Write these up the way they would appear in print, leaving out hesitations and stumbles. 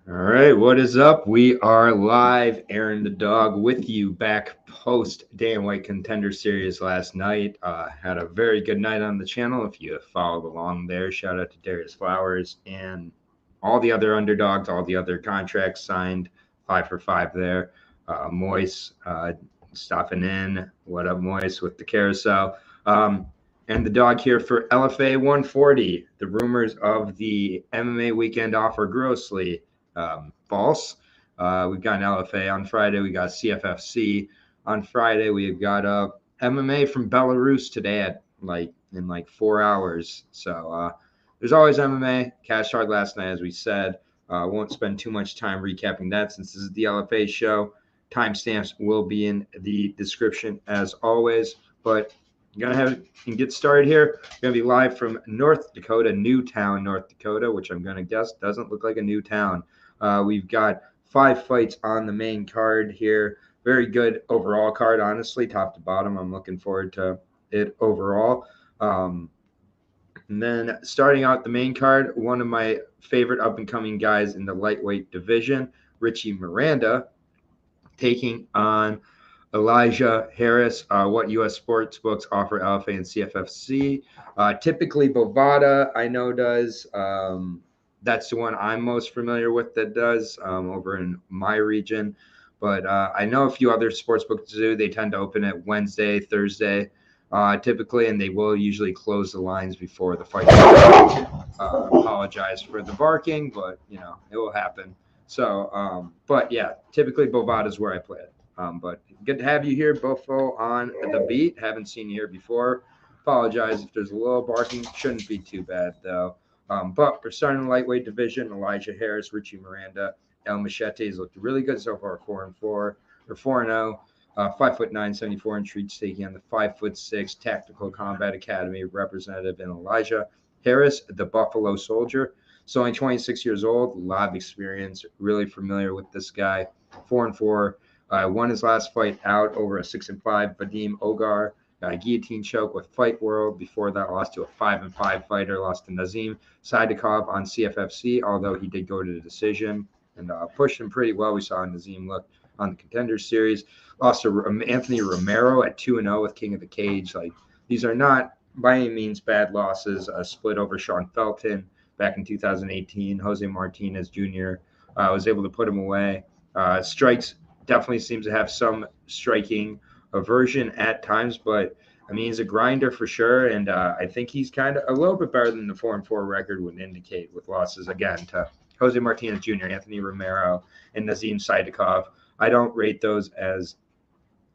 All right, what is up? We are live, Aaron the Dog, with you back post Dan White Contender Series last night. Had a very good night on the channel. If you have followed along there, shout out to Darius Flowers and all the other underdogs, all the other contracts signed, 5 for 5 there. Moise stopping in. What up, Moise, with the carousel? And the dog here for LFA 140. The rumors of the MMA weekend offer grossly false. We've got an LFA on Friday. We got CFFC on Friday. We've got MMA from Belarus today at in 4 hours. So there's always MMA. Cash hard last night, as we said. Won't spend too much time recapping that since this is the LFA show. Timestamps will be in the description as always. But gonna have and get started here. Gonna be live from North Dakota, Newtown, North Dakota, which I'm gonna guess doesn't look like a new town. We've got 5 fights on the main card here. Very good overall card, honestly, top to bottom. I'm looking forward to it overall. And then starting out the main card, one of my favorite up and coming guys in the lightweight division, Richie Miranda, taking on Elijah Harris. What U.S. sports books offer LFA and CFFC? Typically, Bovada, I know, does. That's the one I'm most familiar with that does over in my region. But I know a few other sports books do. They tend to open it Wednesday, Thursday, typically, and they will usually close the lines before the fight. Apologize for the barking, but it will happen. So, but yeah, typically Bovada is where I play it. But good to have you here, Bofo, on the beat. Haven't seen you here before. Apologize if there's a little barking. Shouldn't be too bad, though. But we're starting the lightweight division. Elijah Harris, Richie Miranda, El Machete's looked really good so far, 4-4 or 4-0. 5'9", 74-inch reach, taking on the 5'6" Tactical Combat Academy representative in Elijah Harris, the Buffalo Soldier. So only 26 years old, a lot of experience, really familiar with this guy. 4-4. Won his last fight out over a 6-5 Vadim Ogar. Got a guillotine choke with Fight World. Before that, lost to a 5-5 fighter, lost to Nazim Saidakov on CFFC, although he did go to the decision and pushed him pretty well. We saw Nazim look on the Contender Series. Lost to Anthony Romero at 2-0 with King of the Cage. These are not by any means bad losses. Split over Sean Felton back in 2018. Jose Martinez Jr. Was able to put him away. Strikes definitely seems to have some striking aversion at times, but I mean, he's a grinder for sure, and I think he's kind of a little bit better than the 4-4 record would indicate, with losses again to Jose Martinez Jr., Anthony Romero, and Nazim Saidakov. I don't rate those as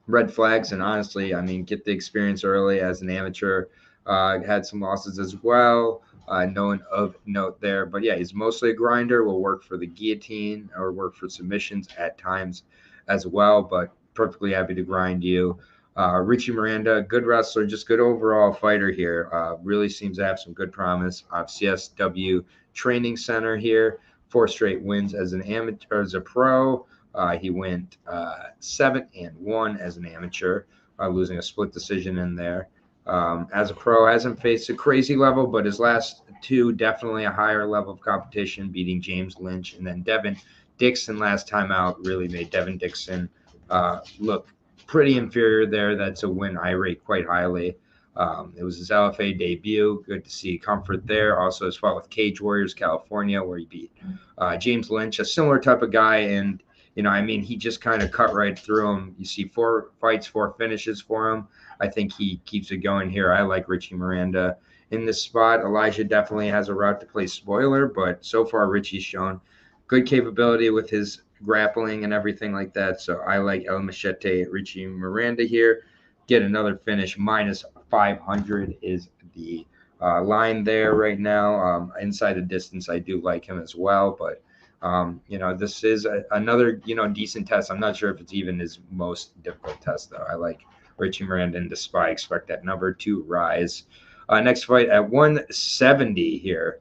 red flags, and honestly, I mean, get the experience early as an amateur. Had some losses as well. No one of note there, but yeah, he's mostly a grinder. Will work for the guillotine or work for submissions at times as well, but perfectly happy to grind you. Richie Miranda, good wrestler, just good overall fighter here. Really seems to have some good promise. CSW Training Center here, 4 straight wins as an amateur, as a pro. He went 7-1 as an amateur, losing a split decision in there. As a pro, hasn't faced a crazy level, but his last 2 definitely a higher level of competition, beating James Lynch and then Devin Dixon last time out. Really made Devin Dixon look pretty inferior there. That's a win I rate quite highly. It was his LFA debut. Good to see comfort there. Also, his fight with Cage Warriors California, where he beat James Lynch, a similar type of guy. And, I mean, he just kind of cut right through him. You see 4 fights, 4 finishes for him. I think he keeps it going here. I like Richie Miranda in this spot. Elijah definitely has a route to play spoiler, but so far Richie's shown good capability with his grappling and everything like that. So I like El Machete, Richie Miranda here. Get another finish. Minus 500 is the line there right now. Inside the distance, I do like him as well, but this is another, decent test. I'm not sure if it's even his most difficult test, though. I like Richie Miranda and Despy. Expect that number to rise. Next fight at 170 here.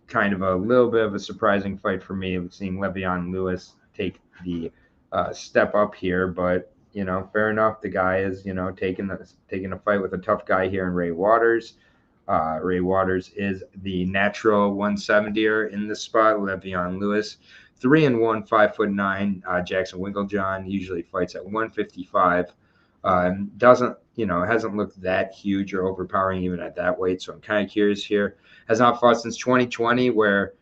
Kind of a little bit of a surprising fight for me, seeing Le'Veon Lewis take the step up here. But, fair enough. The guy is, taking a fight with a tough guy here in Ray Waters. Ray Waters is the natural 170er in this spot. Le'Veon Lewis, 3-1, 5'9". Jackson Winklejohn usually fights at 155. Doesn't, hasn't looked that huge or overpowering even at that weight. So I'm kind of curious here. Has not fought since 2020, where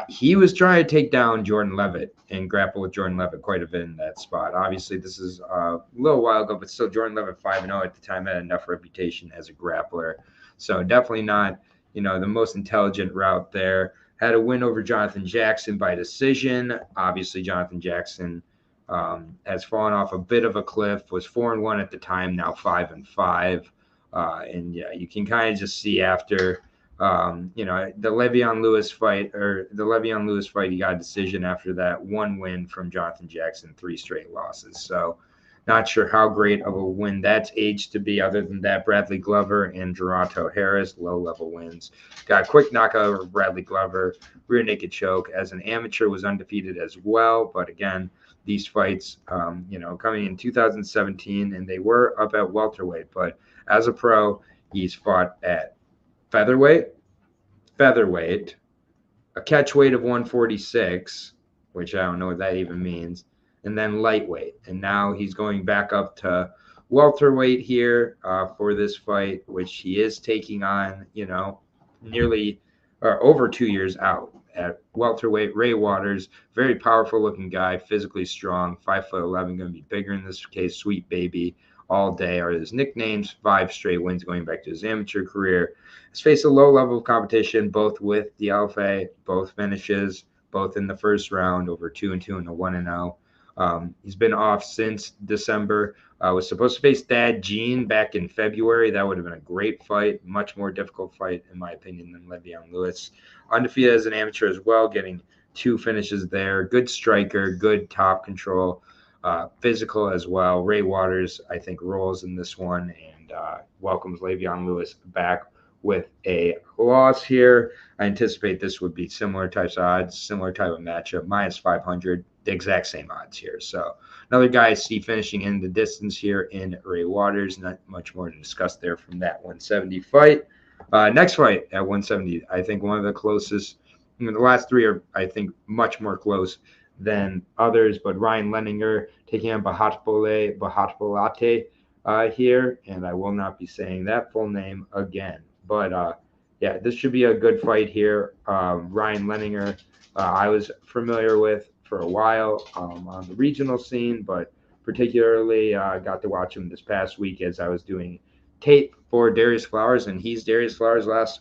he was trying to take down Jordan Levitt and grapple with Jordan Levitt quite a bit in that spot. Obviously, this is a little while ago, but still Jordan Levitt 5-0 at the time had enough reputation as a grappler. So definitely not, the most intelligent route there. Had a win over Jonathan Jackson by decision. Obviously, Jonathan Jackson has fallen off a bit of a cliff, was 4-1 at the time, now 5-5. And yeah, you can kind of just see after, the Le'Veon Lewis fight, he got a decision after that one win from Jonathan Jackson, 3 straight losses. So not sure how great of a win that's aged to be. Other than that, Bradley Glover and Geronto Harris, low-level wins. Got a quick knockout over Bradley Glover, rear naked choke. As an amateur, was undefeated as well. But again, these fights, coming in 2017, and they were up at welterweight. But as a pro, he's fought at featherweight, a catch weight of 146, which I don't know what that even means, and then lightweight. And now he's going back up to welterweight here for this fight, which he is taking on, nearly or over 2 years out at welterweight. Ray Waters, very powerful looking guy, physically strong, 5'11", going to be bigger in this case. Sweet Baby all day are his nicknames. 5 straight wins going back to his amateur career. Has faced a low level of competition, both with the LFA, both finishes, both in the first round, over 2-2 and a 1-0. He's been off since December. Was supposed to face Thad Gene back in February. That would have been a great fight, much more difficult fight, in my opinion, than Le'Veon Lewis. Undefeated as an amateur as well, getting 2 finishes there. Good striker, good top control, physical as well. Ray Waters, I think, rolls in this one and welcomes Le'Veon Lewis back with a loss here. I anticipate this would be similar types of odds, similar type of matchup, minus 500, the exact same odds here. So another guy I see finishing in the distance here in Ray Waters. Not much more to discuss there from that 170 fight. Next fight at 170, I think one of the closest. The last 3 are, I think, much more close than others, but Ryan Lenninger taking on Bahata here, and I will not be saying that full name again. But yeah, this should be a good fight here. Ryan Lenninger, I was familiar with for a while on the regional scene, but particularly got to watch him this past week as I was doing tape for Darius Flowers, and he's Darius Flowers' last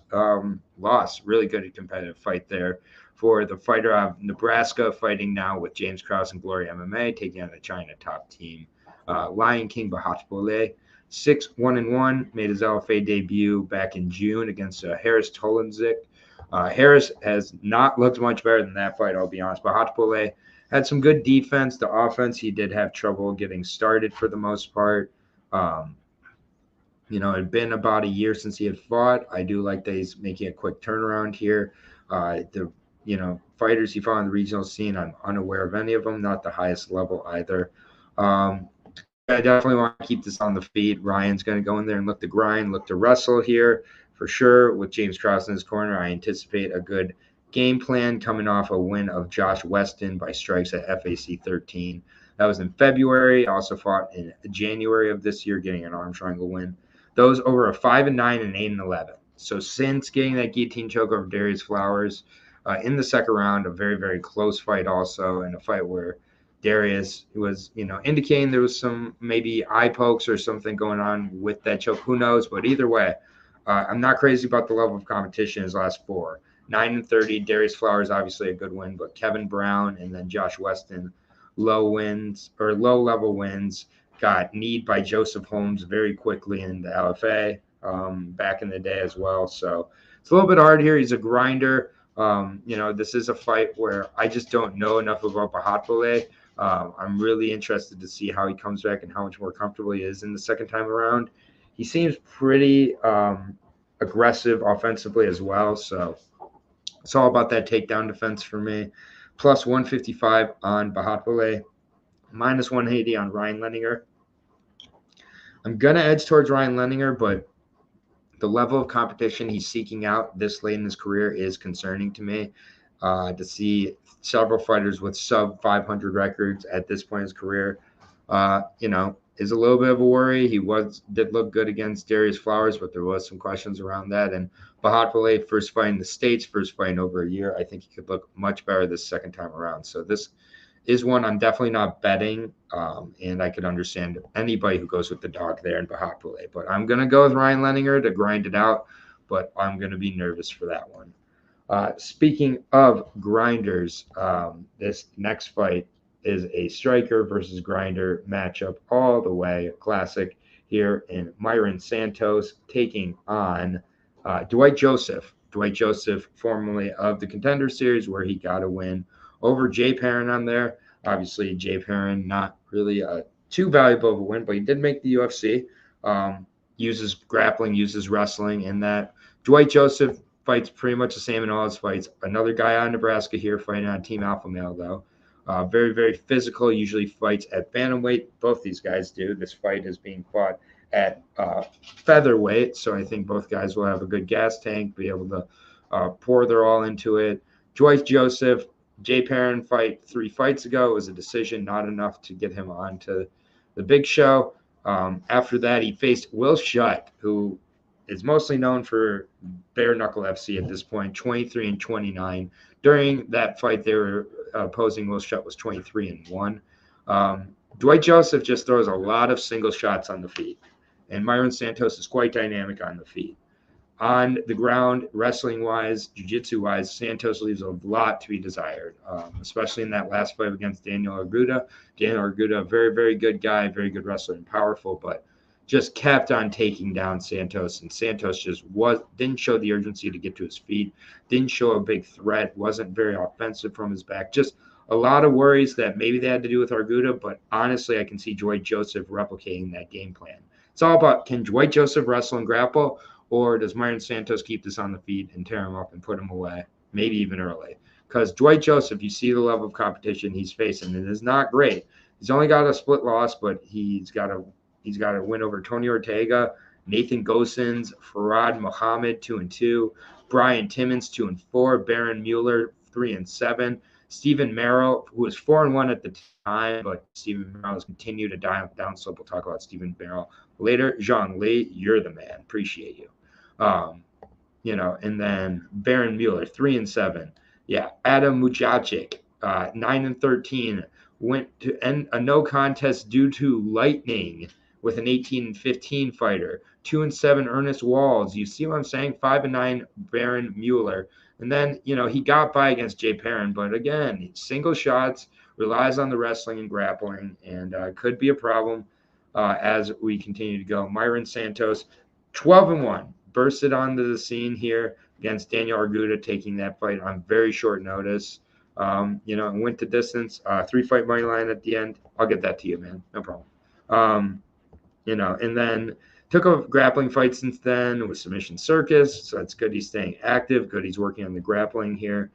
loss. Really good competitive fight there for the fighter out of Nebraska, fighting now with James Krause and Glory MMA, taking on the China top team. Lion King Bahata 6-1-1, made his LFA debut back in June against Harris Tolenzik. Harris has not looked much better than that fight, I'll be honest. Bahata had some good defense. The offense, he did have trouble getting started for the most part. It had been about a year since he had fought. I do like that he's making a quick turnaround here. The fighters he fought on the regional scene, I'm unaware of any of them, not the highest level either. I definitely want to keep this on the feet. Ryan's going to go in there and look to grind, look to wrestle here for sure. With James Krause in his corner, I anticipate a good game plan coming off a win of Josh Weston by strikes at FAC 13. That was in February. Also fought in January of this year, getting an arm triangle win. Those over a 5-9 and 8-11. So since getting that guillotine choke over Darius Flowers in the second round, a very, very close fight also, and a fight where Darius was, indicating there was some maybe eye pokes or something going on with that choke. Who knows? But either way, I'm not crazy about the level of competition in his last 4. 9-30. Darius Flowers, obviously a good win, but Kevin Brown and then Josh Weston, low-level wins. Got kneed by Joseph Holmes very quickly in the LFA back in the day as well. So it's a little bit hard here. He's a grinder. This is a fight where I just don't know enough about Bahata. I'm really interested to see how he comes back and how much more comfortable he is in the second time around. He seems pretty aggressive offensively as well. So it's all about that takedown defense for me. Plus 155 on Bahata, minus 180 on Ryan Lenninger. I'm going to edge towards Ryan Lenninger, but the level of competition he's seeking out this late in his career is concerning to me. To see several fighters with sub 500 records at this point in his career, is a little bit of a worry. He did look good against Darius Flowers, but there was some questions around that. And Bahata, first fight in the States, first fight in over a year, I think he could look much better this second time around. So this is one I'm definitely not betting, and I could understand anybody who goes with the dog there in Bahata. But I'm going to go with Ryan Lenninger to grind it out, but I'm going to be nervous for that one. Speaking of grinders, this next fight is a striker versus grinder matchup all the way. A classic here in Myron Santos taking on Dwight Joseph. Dwight Joseph, formerly of the Contender Series, where he got a win over Jay Perrin on there. Obviously, Jay Perrin, not really too valuable of a win, but he did make the UFC. Uses grappling, uses wrestling in that. Dwight Joseph fights pretty much the same in all his fights. Another guy out of Nebraska here fighting on Team Alpha Male, though. Very, very physical, usually fights at bantamweight. Both these guys do. This fight is being fought at featherweight, so I think both guys will have a good gas tank, be able to pour their all into it. Dwight Joseph, Jay Perrin fight 3 fights ago. It was a decision, not enough to get him on to the big show. After that, he faced Will Shutt, who is mostly known for bare knuckle FC at this point, 23-29. During that fight, they were opposing Will Shutt was 23-1. Dwight Joseph just throws a lot of single shots on the feet, and Myron Santos is quite dynamic on the feet. On the ground, wrestling-wise, jiu-jitsu-wise, Santos leaves a lot to be desired, especially in that last fight against Daniel Arguda. Daniel Arguda, very, very good guy, very good wrestler and powerful, but just kept on taking down Santos, and Santos just didn't show the urgency to get to his feet, didn't show a big threat, wasn't very offensive from his back. Just a lot of worries that maybe they had to do with Arguda, but honestly, I can see Dwight Joseph replicating that game plan. It's all about, can Dwight Joseph wrestle and grapple, or does Myron Santos keep this on the feet and tear him up and put him away, maybe even early? Because Dwight Joseph, you see the level of competition he's facing, and it is not great. He's only got a split loss, but he's got a win over Tony Ortega, Nathan Gosens, Farad Muhammad 2-2, Brian Timmons 2-4, Baron Mueller 3-7, Stephen Merrill, who was 4-1 at the time, but Stephen Merrill has continued to down slope. We'll talk about Stephen Merrill later. Zhang Li, you're the man. Appreciate you. And then Baron Mueller 3-7. Yeah, Adam Mujacic 9-13 went to end a no contest due to lightning with an 18-15 fighter. 2-7 Ernest Walls. You see what I'm saying? 5-9 Baron Mueller. And then, he got by against Jay Perrin, but again, single shots, relies on the wrestling and grappling, and could be a problem as we continue to go. Myron Santos, 12-1, bursted onto the scene here against Daniel Arguda, taking that fight on very short notice. And went to distance, 3-fight money line at the end. I'll get that to you, man. No problem. And then took a grappling fight since then with Submission Circus. So it's good he's staying active. Good he's working on the grappling here.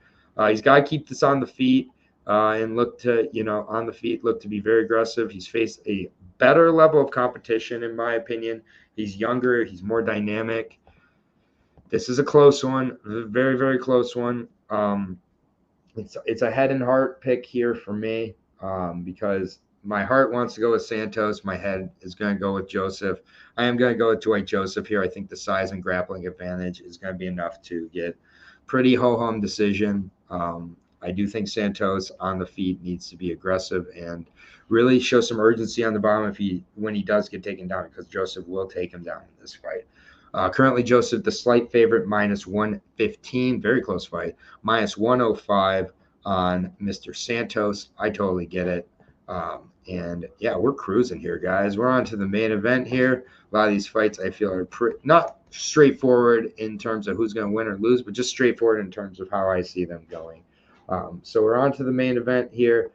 He's got to keep this on the feet and look to, on the feet, look to be very aggressive. He's faced a better level of competition, in my opinion. He's younger. He's more dynamic. This is a close one, a very, very close one. It's a head and heart pick here for me because my heart wants to go with Santos. My head is going to go with Joseph. I am going to go with Dwight Joseph here. I think the size and grappling advantage is going to be enough to get pretty ho-hum decision. I do think Santos on the feet needs to be aggressive and really show some urgency on the bottom when he does get taken down, because Joseph will take him down in this fight. Currently, Joseph, the slight favorite, -115, very close fight, -105 on Mr. Santos. I totally get it. And yeah, we're cruising here, guys. We're on to the main event here. A lot of these fights I feel are not straightforward in terms of who's going to win or lose, but just straightforward in terms of how I see them going. So we're on to the main event here.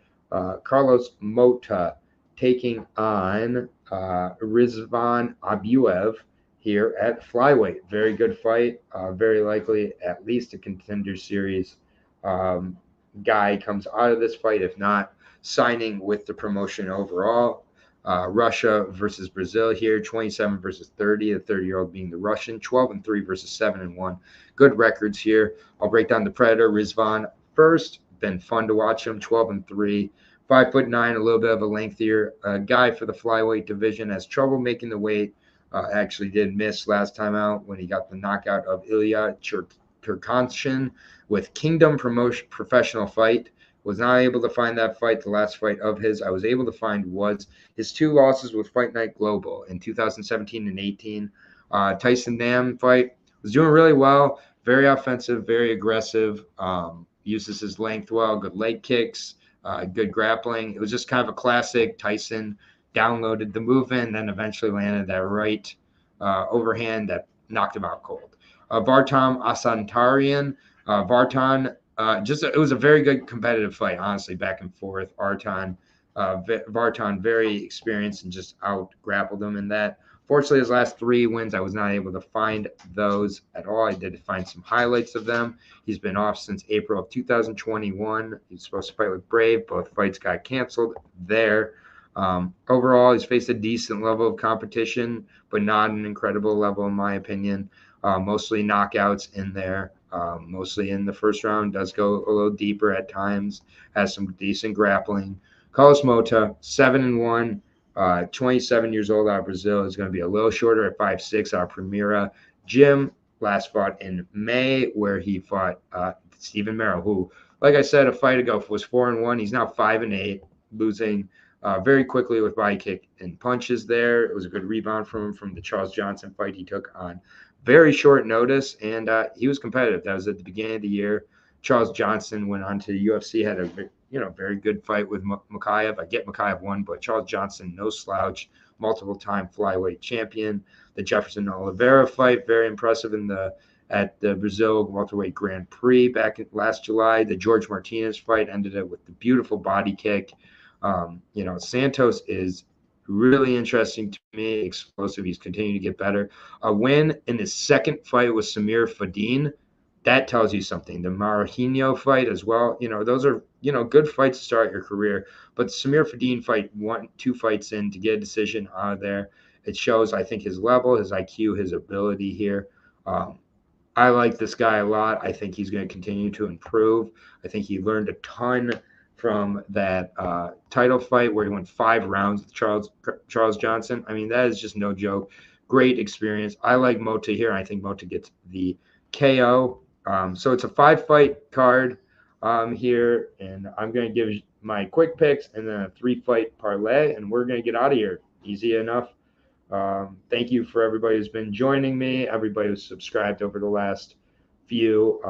Carlos Mota taking on Rizvan Abuev here at Flyweight. Very good fight. Very likely at least a Contender Series guy comes out of this fight, if not signing with the promotion overall. Russia versus Brazil here, 27 versus 30. The 30-year-old being the Russian, 12-3 versus 7-1. Good records here. I'll break down the Predator, Rizvan first. Been fun to watch him, 12-3. 5'9", a little bit of a lengthier guy for the flyweight division. Has trouble making the weight. Actually did miss last time out when he got the knockout of Ilya Turkanshin with Kingdom Promotion Professional Fight. Was not able to find that fight. The last fight of his I was able to find was his 2 losses with Fight Night Global in 2017 and 18. Tyson Nam fight was doing really well. Very offensive, very aggressive. Uses his length well. Good leg kicks. Good grappling. It was just kind of a classic. Tyson downloaded the movement and then eventually landed that right overhand that knocked him out cold. Vartan Asantarian. Vartan, it was a very good competitive fight, honestly, back and forth. Vartan very experienced and just out grappled him in that. Fortunately, his last 3 wins, I was not able to find those at all. I did find some highlights of them. He's been off since April of 2021. He's supposed to fight with Brave. Both fights got canceled there. Overall, he's faced a decent level of competition, but not an incredible level, in my opinion. Mostly knockouts in there, mostly in the first round. Does go a little deeper at times, has some decent grappling. Carlos Mota, 7-1. 27 years old out of Brazil, is going to be a little shorter at 5'6" out of Primera. Jim last fought in May, where he fought Stephen Merrill, who, like I said, a fight ago was 4-1. He's now 5-8, losing very quickly with body kick and punches there. It was a good rebound from him from the Charles Johnson fight he took on very short notice, and he was competitive. That was at the beginning of the year. Charles Johnson went on to the UFC, had a very good fight with Makayev. I get Makayev won, but Charles Johnson, no slouch, multiple-time flyweight champion. The Jefferson Oliveira fight, very impressive at the Brazil welterweight Grand Prix back in last July. The George Martinez fight ended up with the beautiful body kick. Santos is really interesting to me, explosive. He's continuing to get better. A win in his second fight with Samir Fadin, that tells you something. The Marajinho fight as well. Those are, good fights to start your career. But the Samir Fadin fight, 2 fights in to get a decision out of there. It shows, I think, his level, his IQ, his ability here. I like this guy a lot. I think he's going to continue to improve. I think he learned a ton from that title fight where he went 5 rounds with Charles Johnson. I mean, that is just no joke. Great experience. I like Mota here. I think Mota gets the KO. So it's a 5-fight card here, and I'm going to give my quick picks and then a 3-fight parlay, and we're going to get out of here. Easy enough. Thank you for everybody who's been joining me, everybody who's subscribed over the last few.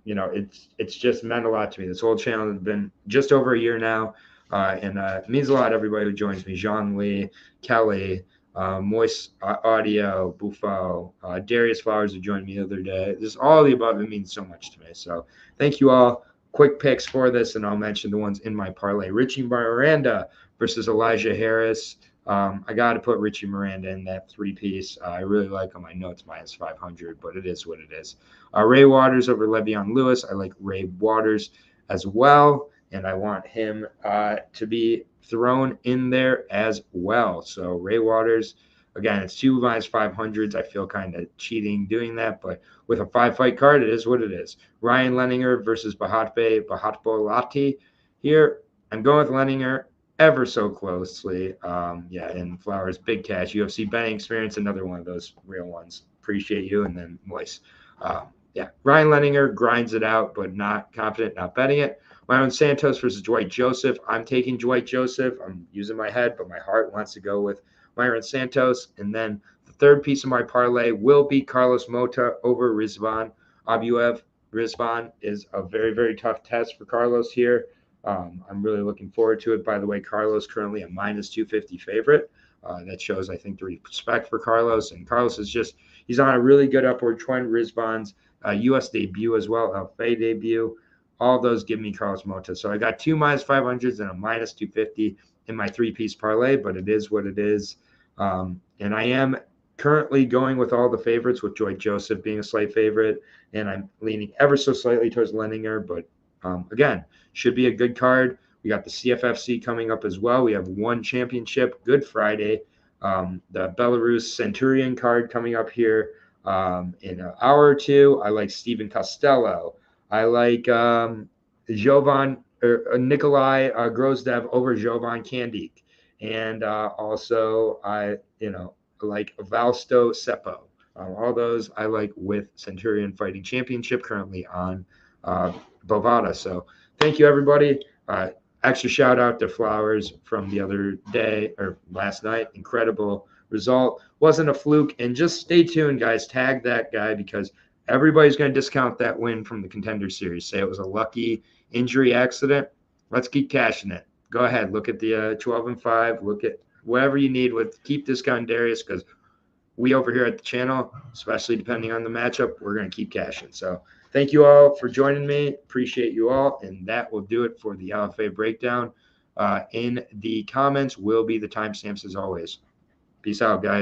It's just meant a lot to me. This whole channel has been just over a year now, and it means a lot to everybody who joins me. Jean Lee, Kelly, Moist Audio, Buffo, Darius Flowers, who joined me the other day. Just all of the above. It means so much to me. So thank you all. Quick picks for this, and I'll mention the ones in my parlay. Richie Miranda versus Elijah Harris. I got to put Richie Miranda in that 3-piece. I really like him. I know it's minus 500, but it is what it is. Ray Waters over Le'Veon Lewis. I like Ray Waters as well, and I want him to be thrown in there as well. So Ray Waters, again, it's 2 minus 500s. I feel kind of cheating doing that, but with a 5-fight card, it is what it is. Ryan Lenninger versus Bahata here. I'm going with Lenninger ever so closely. And Flowers, big cash. UFC betting experience, another one of those real ones. Appreciate you. And then Moise. Ryan Lenninger grinds it out, but not confident, not betting it. Myron Santos versus Dwight Joseph. I'm taking Dwight Joseph. I'm using my head, but my heart wants to go with Myron Santos. And then the 3rd piece of my parlay will be Carlos Mota over Rizvan Abuev. Rizvan is a very, very tough test for Carlos here. I'm really looking forward to it. By the way, Carlos currently a minus 250 favorite. That shows, I think, the respect for Carlos. And Carlos he's on a really good upward trend. Rizvan's U.S. debut as well, LFA debut. All those give me Carlos Mota. So I got 2 minus 500s and a minus 250 in my 3-piece parlay, but it is what it is. And I am currently going with all the favorites, with Dwight Joseph being a slight favorite, and I'm leaning ever so slightly towards Lenninger, but again, should be a good card. We got the CFFC coming up as well. We have one championship, Good Friday. The Belarus Centurion card coming up here in an hour or two. I like Steven Costello. I like Jovan or Nikolai Grozdev over Jovan Kandik. And also I like Valsto Seppo. All those I like with Centurion Fighting Championship currently on Bovada. So thank you, everybody. Extra shout out to Flowers from the other day or last night. Incredible result. Wasn't a fluke. And just stay tuned, guys. Tag that guy because everybody's going to discount that win from the Contender Series. Say it was a lucky injury accident. Let's keep cashing it. Go ahead. Look at the 12-5. Look at whatever you need with keep discount Darius because we over here at the channel, especially depending on the matchup, we're going to keep cashing. So thank you all for joining me. Appreciate you all. And that will do it for the LFA breakdown. In the comments will be the timestamps as always. Peace out, guys.